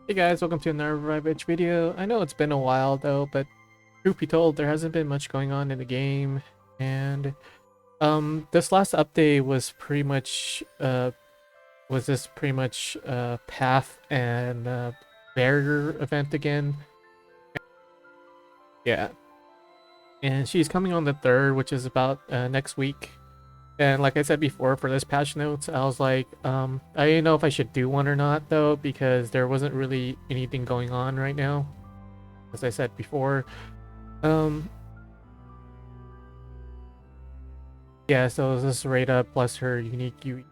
Hey guys, welcome to another Revive video. I know it's been a while though, but truth be told, there hasn't been much going on in the game. And this last update was pretty much path and barrier event again. Yeah. And she's coming on the 3rd, which is about next week. And like I said before, for this patch notes, I was like, I didn't know if I should do one or not though, because there wasn't really anything going on right now. As I said before. Um, yeah, so this is Rada plus her unique UE.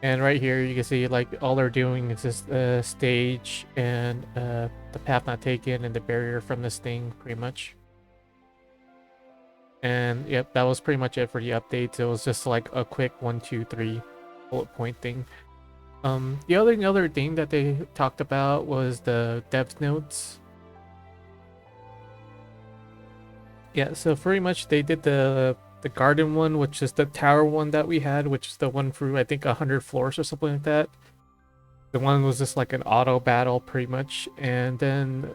And right here, you can see like all they're doing is just stage and the path not taken and the barrier from this thing, pretty much. And yep, that was pretty much it for the updates. It was just like a quick 1, 2, 3 bullet point thing. The other thing that they talked about was the devs notes. Yeah, so pretty much they did the garden one, which is the tower one that we had, which is the one through I think 100 floors or something like that. The one was just like an auto battle pretty much, and then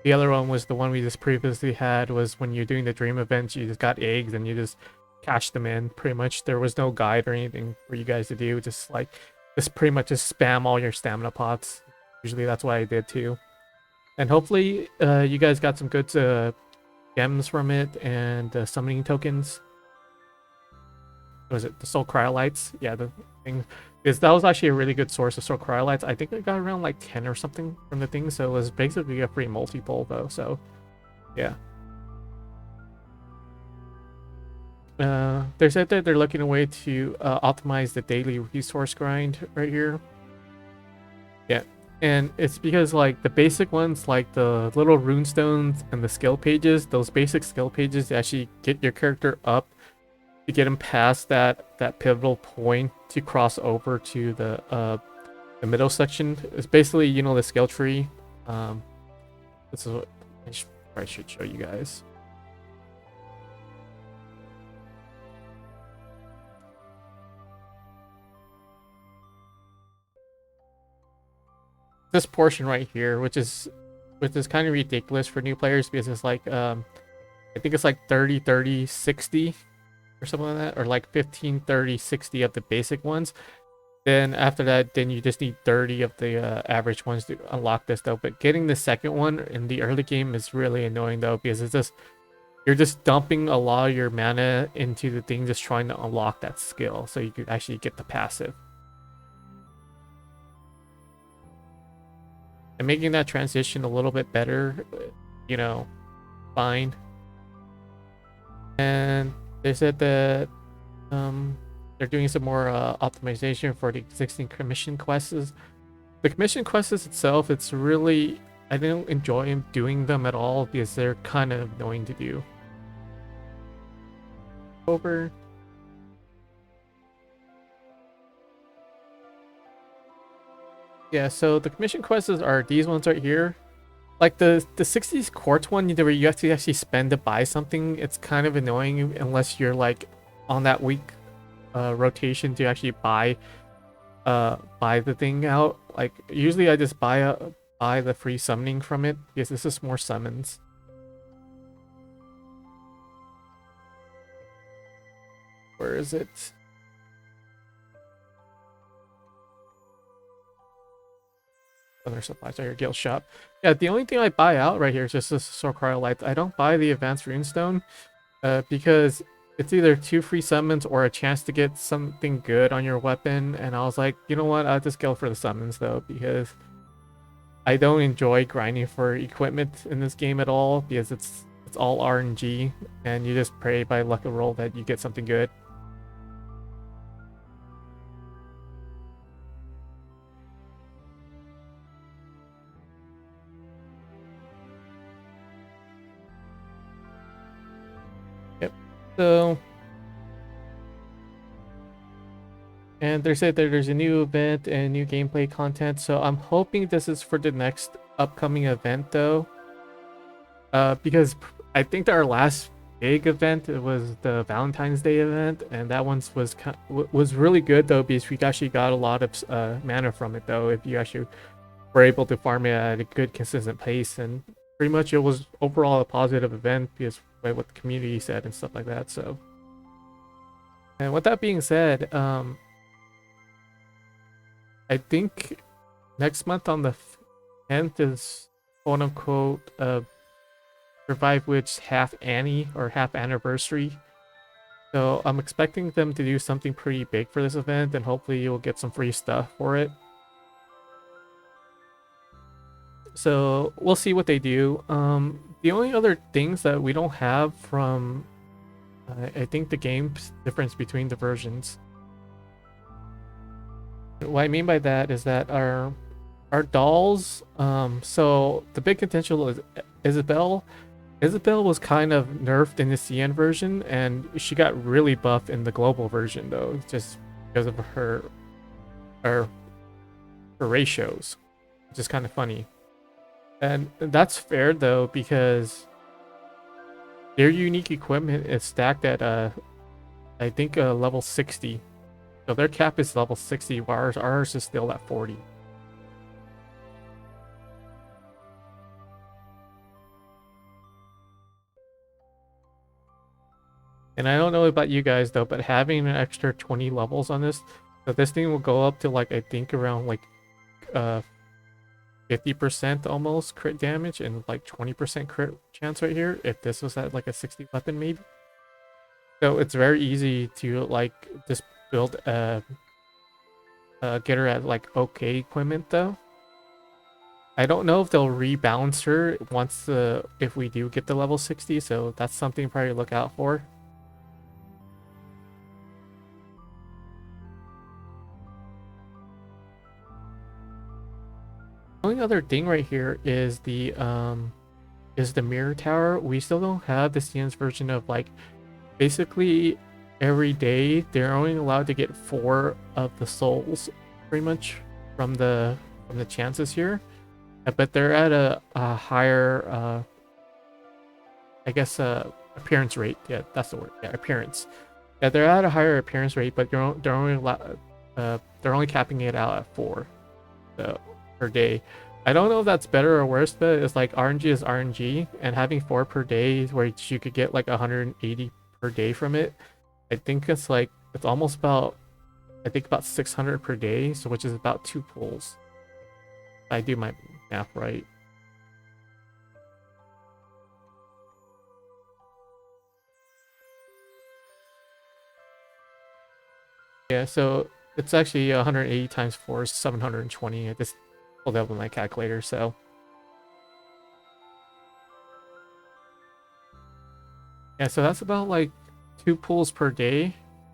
the other one was the one we just previously had, was when you're doing the dream events, you just got eggs and you just cash them in pretty much. There was no guide or anything for you guys to do, just pretty much just spam all your stamina pots. Usually that's what I did too. And hopefully you guys got some good gems from it and summoning tokens. Was it the soul cryolites? Yeah, the thing is that was actually a really good source of soul cryolites. I think I got around like 10 or something from the thing, so it was basically a free multi-pull though. So yeah. They said that they're looking a way to optimize the daily resource grind right here. Yeah, and it's because like the basic ones, like the little runestones and the skill pages, those basic skill pages actually get your character up to get him past that pivotal point to cross over to the middle section. It's basically, you know, the skill tree. This is what I should show you guys. This portion right here, which is kind of ridiculous for new players, because it's like I think it's like 30 30 60 or something like that, or like 15 30 60 of the basic ones. Then after that, then you just need 30 of the average ones to unlock this though. But getting the second one in the early game is really annoying though, because it's just, you're just dumping a lot of your mana into the thing, just trying to unlock that skill so you could actually get the passive. And making that transition a little bit better, you know, fine. And they said that they're doing some more optimization for the existing commission quests. The commission quests itself, it's really, I don't enjoy doing them at all because they're kind of annoying to do. Over. Yeah, so the commission quests are these ones right here. Like the 60s quartz one, where you have to actually spend to buy something, it's kind of annoying unless you're like on that week rotation to actually buy the thing out. Like usually I just buy the free summoning from it because this is more summons. Where is it? Other supplies are your guild shop. Yeah, the only thing I buy out right here is just this Soul Cryolite. I don't buy the advanced runestone because it's either 2 free summons or a chance to get something good on your weapon. And I was like, you know what? I'll just go for the summons though, because I don't enjoy grinding for equipment in this game at all, because it's all RNG and you just pray by luck and roll that you get something good. Yep. So, and they said that there's a new event and new gameplay content, so I'm hoping this is for the next upcoming event though. Because I think that our last big event. It was the Valentine's Day event, and that one was really good though, because we actually got a lot of mana from it though. If you actually were able to farm it at a good consistent pace, and pretty much it was overall a positive event because by what the community said and stuff like that. So, and with that being said, I think next month on the 10th is quote unquote Revive Witch half Annie or half anniversary. So I'm expecting them to do something pretty big for this event, and hopefully you'll get some free stuff for it. So we'll see what they do. The only other things that we don't have from I think the game's difference between the versions. What I mean by that is that our dolls, so the big potential is Isabelle. Isabelle was kind of nerfed in the CN version, and she got really buff in the global version though, just because of her ratios, which is kind of funny. And that's fair though, because their unique equipment is stacked at I think level 60. So their cap is level 60, while ours is still at 40. And I don't know about you guys though, but having an extra 20 levels on this, so this thing will go up to like, I think around like 50% almost crit damage and like 20% crit chance right here if this was at like a 60 weapon maybe. So it's very easy to like just build a get her at like okay equipment though. I don't know if they'll rebalance her once if we do get the level 60, so that's something to probably look out for. The only other thing right here is the mirror tower. We still don't have the CN's version of like basically every day they're only allowed to get 4 of the souls pretty much from the chances here, but they're at a higher I guess appearance rate. Yeah, that's the word. Yeah, appearance. Yeah, they're at a higher appearance rate, but they're only capping it out at 4 per day. I don't know if that's better or worse, but it's like RNG is RNG, and having 4 per day where you could get like 180 per day from it, I think it's like it's almost about, I think about 600 per day, so which is about 2 pulls. I do my math right. Yeah, so it's actually 180 times 4 is 720. I just pulled up with my calculator, so. Yeah, so that's about like 2 pulls per day.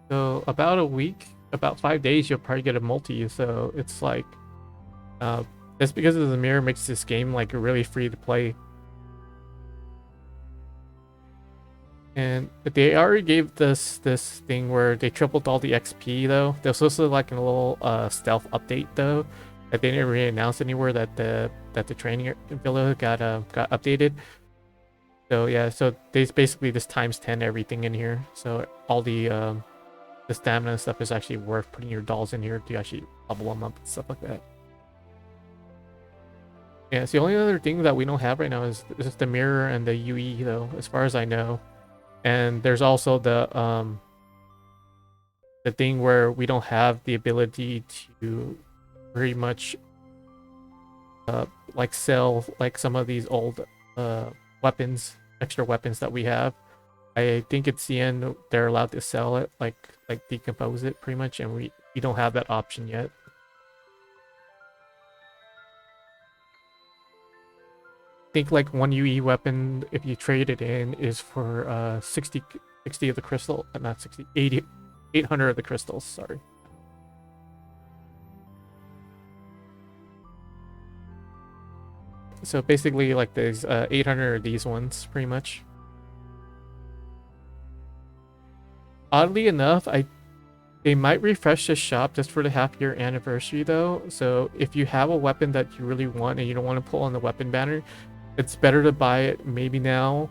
So about a week, about 5 days, you'll probably get a multi. So it's like, that's because of the mirror makes this game like really free to play. And they already gave this thing where they tripled all the XP though. There's also like a little stealth update though that they didn't really announce anywhere that the training villa got updated. So yeah, so they basically just times 10 everything in here. So all the stamina and stuff is actually worth putting your dolls in here to actually level them up and stuff like that. Yeah, so the only other thing that we don't have right now is the mirror and the UE though, as far as I know. And there's also the thing where we don't have the ability to very much like sell like some of these old weapons, extra weapons that we have. I think at CN they're allowed to sell it, like decompose it pretty much, and we don't have that option yet. I think like 1 UE weapon, if you trade it in, is for 60 of the crystal, not 60, 80, 800 of the crystals, sorry. So basically like there's 800 of these ones, pretty much. Oddly enough, they might refresh the shop just for the half-year anniversary though. So if you have a weapon that you really want and you don't want to pull on the weapon banner, it's better to buy it maybe now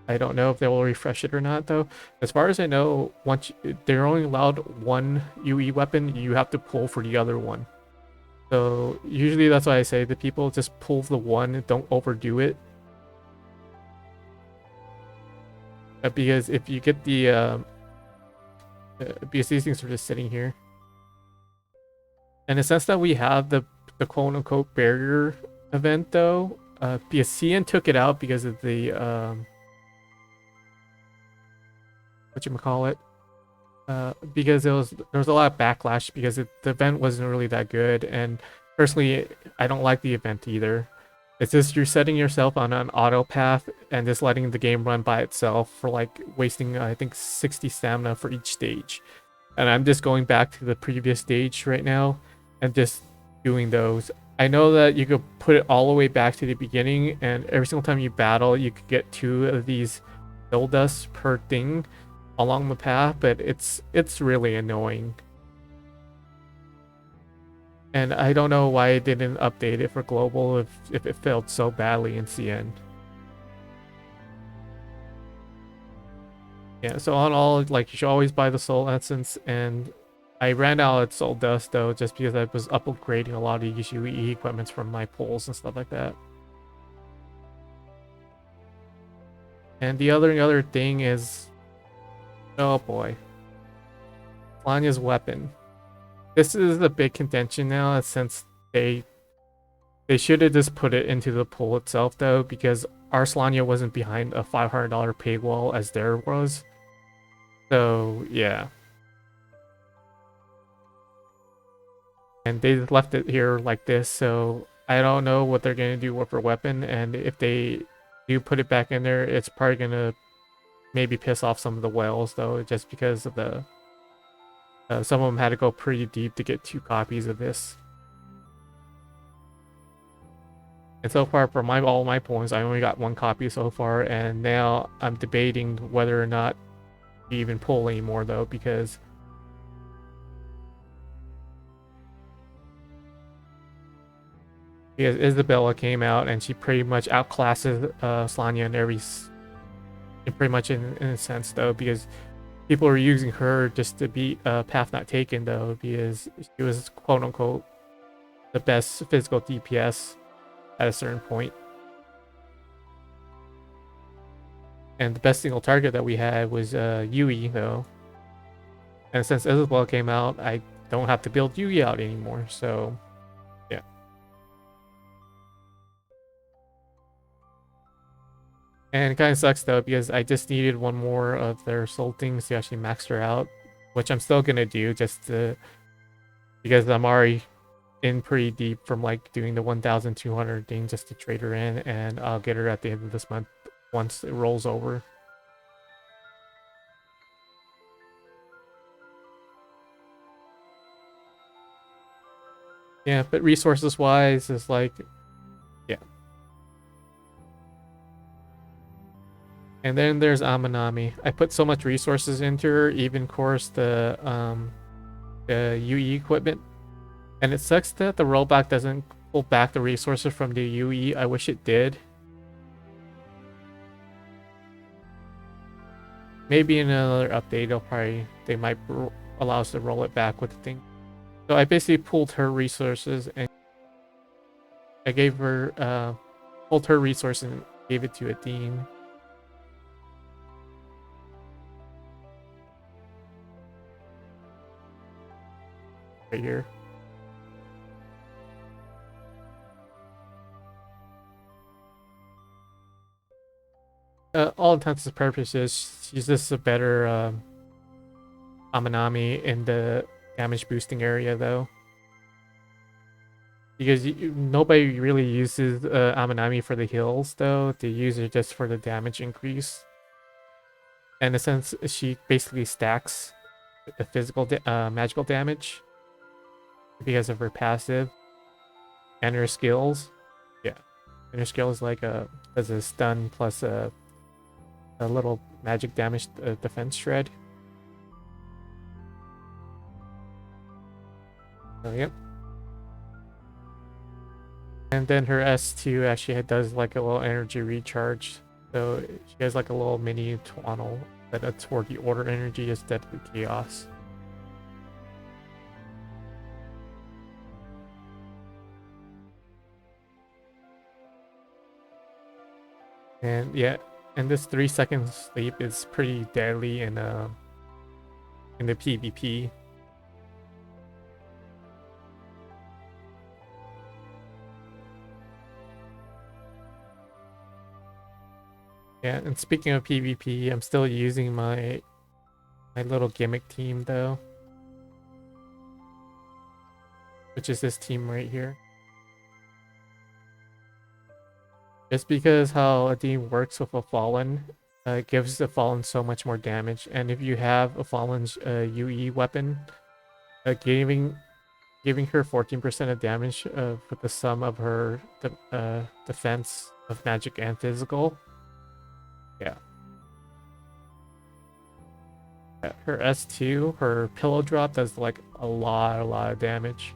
I don't know if they will refresh it or not, though. As far as I know, they're only allowed one UE weapon, you have to pull for the other one. So usually that's why I say to people, just pull the one, don't overdo it. Because if you get because these things are just sitting here. And in the sense that we have the quote unquote barrier event though, because CN took it out because of the whatchamacallit, because there was a lot of backlash because the event wasn't really that good, and personally I don't like the event either. It's just you're setting yourself on an auto path and just letting the game run by itself for like wasting I think 60 stamina for each stage. And I'm just going back to the previous stage right now and just doing those. I know that you could put it all the way back to the beginning, and every single time you battle, you could get 2 of these soul dusts per thing along the path, but it's really annoying. And I don't know why it didn't update it for global if it failed so badly in CN. Yeah, so on all, like, you should always buy the soul essence, and I ran out of soul dust though, just because I was upgrading a lot of these UE equipments from my pulls and stuff like that. And the other thing is, oh boy, Lanya's weapon. This is a big contention now, since they should have just put it into the pool itself though, because our Solania wasn't behind a $500 paywall as there was. So yeah. And they just left it here like this, so I don't know what they're gonna do with her weapon, and if they do put it back in there, it's probably gonna maybe piss off some of the whales though, just because of the some of them had to go pretty deep to get 2 copies of this. And so far, for all my points, I only got 1 copy so far, and now I'm debating whether or not to even pull anymore though, because Isabella came out and she pretty much outclasses Slanya in pretty much in a sense though, because people were using her just to beat Path Not Taken though, because she was quote unquote the best physical DPS at a certain point. And the best single target that we had was Yui though. And since Isabella came out, I don't have to build Yui out anymore, so yeah. And it kind of sucks though, because I just needed 1 more of their soul things to actually max her out, which I'm still gonna do just to, because I'm already in pretty deep from like doing the 1,200 thing just to trade her in, and I'll get her at the end of this month once it rolls over. Yeah, but resources wise is like, yeah. And then there's Amanami. I put so much resources into her, even course the UE equipment. And it sucks that the rollback doesn't pull back the resources from the UE. I wish it did. Maybe in another update, they might allow us to roll it back with the thing. So I basically pulled her resources and I gave her, pulled her resources and gave it to Adine. Right here. All intents and purposes, she's just a better Amanami in the damage boosting area though. Because nobody really uses Amanami for the heals though, they use it just for the damage increase. And in a sense, she basically stacks the physical magical damage because of her passive and her skills. Yeah, and her skill is like as a stun plus a little magic damage defense shred. So yep. And then her S2 actually does like a little energy recharge. So she has like a little mini Twaddle that's for the order energy instead of the chaos. And yeah, and this 3 second sleep is pretty deadly in the PvP. Yeah, and speaking of PvP, I'm still using my little gimmick team though, which is this team right here. Just because how a team works with a Fallen, it gives the Fallen so much more damage. And if you have a Fallen's UE weapon, giving her 14% of damage with the sum of her defense of magic and physical. Yeah. Her S2, her pillow drop does like a lot of damage.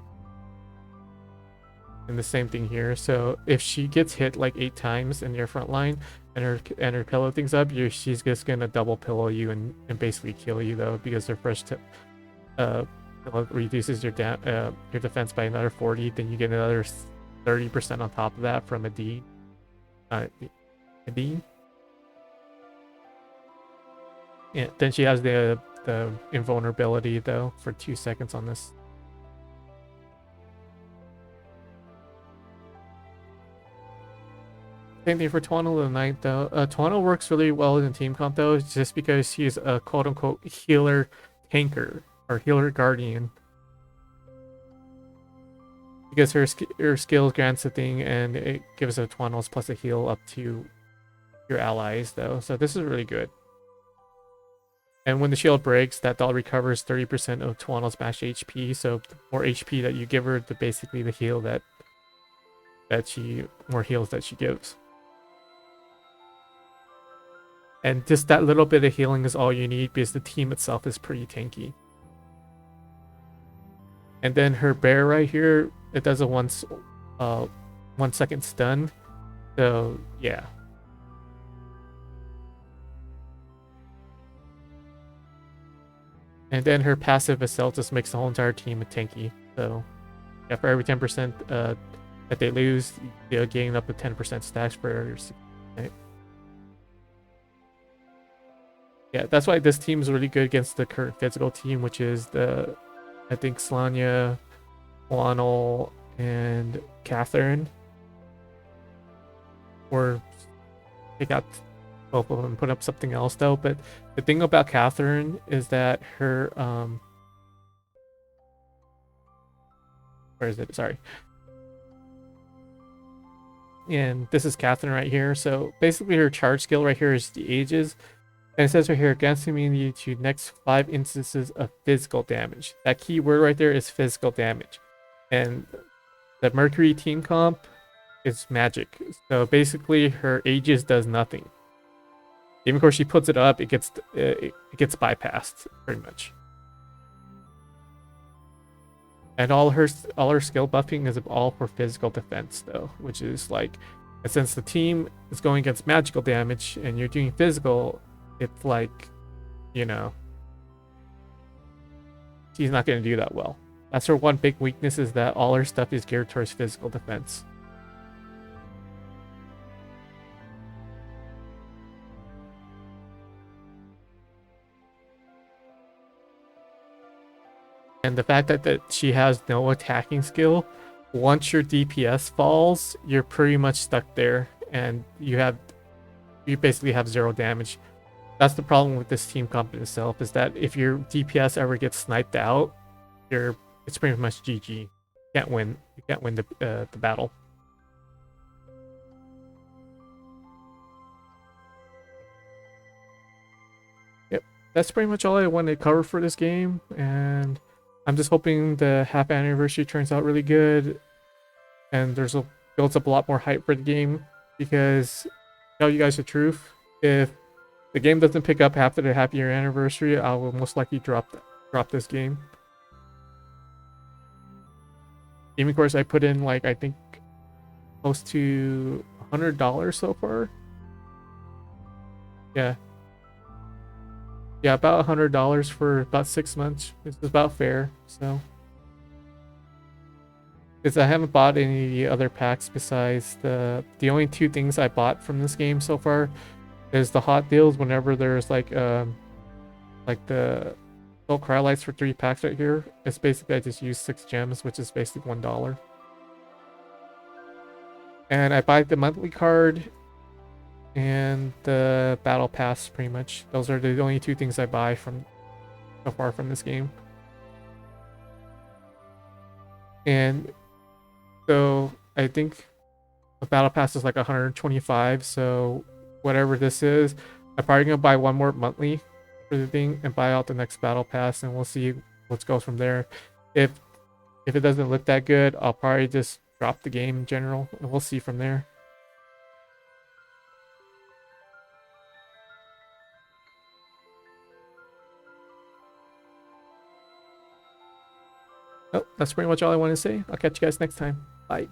And the same thing here. So if she gets hit like 8 times in your front line and her pillow things up, she's just gonna double pillow you and basically kill you though, because her first pillow reduces your defense by another 40, then you get another 30% on top of that from a D. A D. Yeah, then she has the invulnerability though for 2 seconds on this. Same thing for Twaddle the Knight though. Twaddle works really well in team comp though, just because she's a quote unquote healer tanker or healer guardian. Because her skill grants a thing and it gives a Twaddle's plus a heal up to your allies though. So this is really good. And when the shield breaks, that doll recovers 30% of Twaddle's max HP. So the more HP that you give her, basically the heal more heals that she gives. And just that little bit of healing is all you need because the team itself is pretty tanky. And then her bear right here, it does a 1 second stun. So yeah. And then her passive itself just makes the whole entire team a tanky. So yeah, for every 10% that they lose, they'll gain up to 10% stacks for your 6. Yeah, that's why this team is really good against the current physical team, which is I think Slanya, Lionel, and Catherine. Or take out both of them and put up something else though. But the thing about Catherine is that her where is it? Sorry. And this is Catherine right here. So basically her charge skill right here is the ages. And it says right here, grants immunity to next 5 instances of physical damage. That key word right there is physical damage. And the Mercury team comp is magic. So basically her ages does nothing. Even if she puts it up, it gets bypassed pretty much. And all her skill buffing is all for physical defense though, which is like, since the team is going against magical damage and you're doing physical, it's like, you know, she's not going to do that well. That's her one big weakness, is that all her stuff is geared towards physical defense. And the fact that she has no attacking skill, once your DPS falls, you're pretty much stuck there, and you basically have 0 damage. That's the problem with this team comp itself, is that if your DPS ever gets sniped out, it's pretty much GG. You can't win the battle. Yep, that's pretty much all I wanted to cover for this game, and I'm just hoping the half anniversary turns out really good, and builds up a lot more hype for the game. Because, tell you guys the truth, if the game doesn't pick up after the happy year anniversary, I will most likely drop this game. Gaming course, I put in like, I think close to $100 so far. Yeah. Yeah, about $100 for about 6 months. This is about fair. So, because I haven't bought any other packs besides the only two things I bought from this game so far is the hot deals. Whenever there's like the Soul Cryolites for 3 packs right here, it's basically I just use 6 gems, which is basically $1. And I buy the monthly card and the battle pass. Pretty much, those are the only two things I buy from so far from this game. And so I think the battle pass is like 125. So whatever this is, I'm probably gonna buy one more monthly for the thing and buy out the next battle pass, and we'll see what goes from there. If it doesn't look that good, I'll probably just drop the game in general, and we'll see from there. Oh, that's pretty much all I want to say. I'll catch you guys next time. Bye.